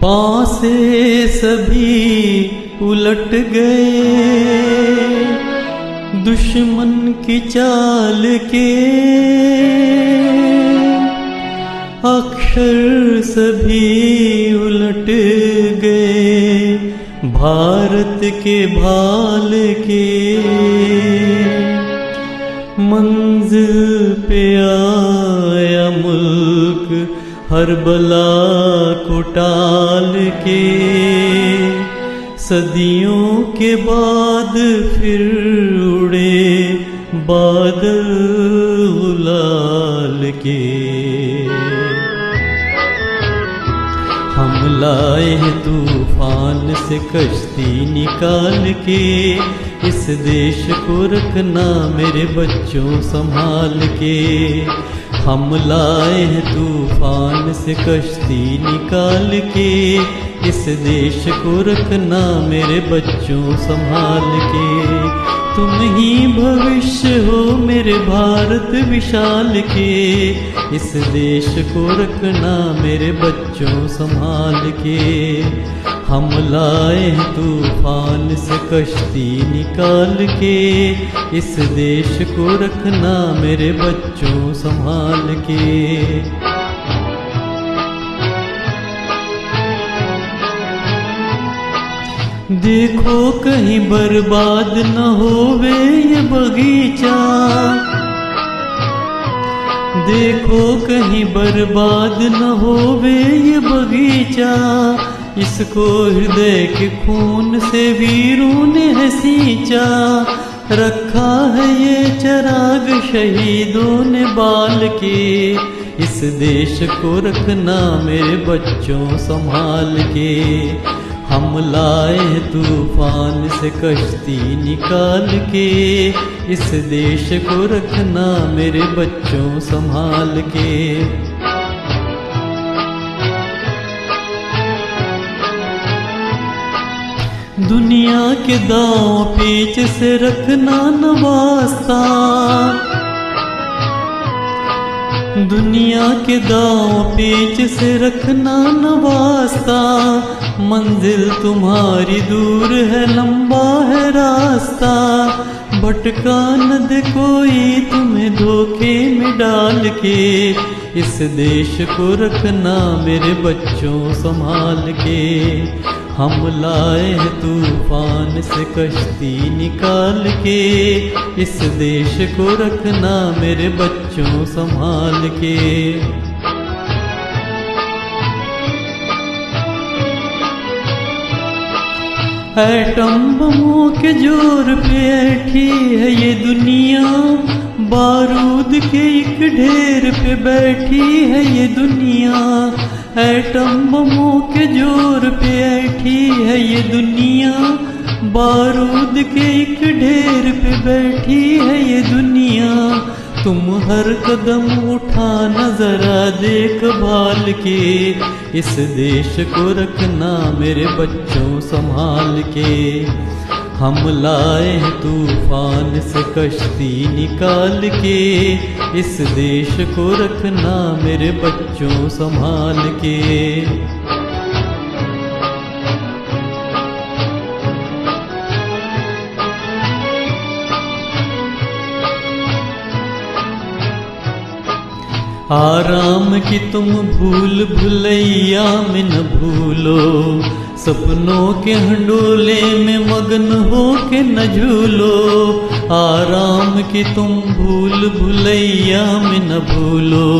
पांव से सभी उलट गए दुश्मन की चाल के, अक्षर सभी उलट गए भारत के भाल के। मंजिल पे आया मुल्क हर बला को टाल के, सदियों के बाद फिर उड़े बादल गुलाल के। हम लाए हैं तूफान से कश्ती निकाल के, इस देश को रखना मेरे बच्चों संभाल के। हम लाए हैं तूफान से कश्ती निकाल के, इस देश को रखना मेरे बच्चों संभाल के। तुम ही भविष्य हो मेरे भारत विशाल के, इस देश को रखना मेरे बच्चों संभाल के। हम लाए हैं तूफान से कश्ती निकाल के, इस देश को रखना मेरे बच्चों संभाल के। देखो कहीं बर्बाद न होवे ये बगीचा, देखो कहीं बर्बाद न होवे ये बगीचा। इसको हृदय के खून से वीरों ने है सींचा, रखा है ये चिराग शहीदों ने बाल के। इस देश को रखना मेरे बच्चों संभाल के। हम लाए हैं तूफान से कश्ती निकाल के, इस देश को रखना मेरे बच्चों संभाल के। दुनिया के दांव पेच से रखना न वास्ता, दुनिया के दांव पेच से रखना न वास्ता। मंजिल तुम्हारी दूर है लंबा है रास्ता, भटका न दे कोई तुम्हें धोखे में डाल के। इस देश को रखना मेरे बच्चों संभाल के। हम लाए हैं तूफान से कश्ती निकाल के, इस देश को रखना मेरे बच्चों संभाल के। एटम बमों के जोर पे ऐठी है ये दुनिया, बारूद के एक ढेर पे बैठी है ये दुनिया। एटम बमों के जोर पे ऐठी है ये दुनिया, बारूद के एक ढेर पे बैठी है ये दुनिया। तुम हर कदम उठाना जरा देख भाल के, इस देश को रखना मेरे बच्चों संभाल के। हम लाए हैं तूफान से कश्ती निकाल के, इस देश को रखना मेरे बच्चों संभाल के। आराम की तुम भूल भुलैया में न भूलो, सपनों के हंडोले में मगन हो के न झूलो। आराम की तुम भूल भुलैया में न भूलो,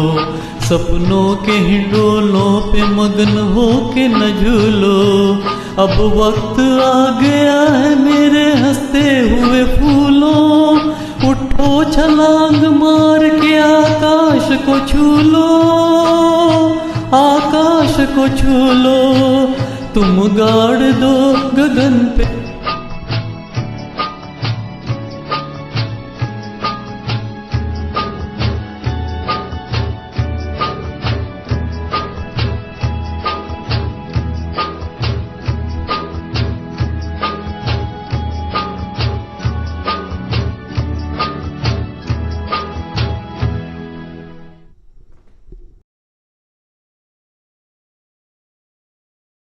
सपनों के हिंडोलों पे मगन हो के न झूलो। अब वक्त आ गया है मेरे हंसते हुए फूलों, उठो छलांग मार के आकाश को छू लो, आकाश को छू लो। तुम गाड़ दो गगन पे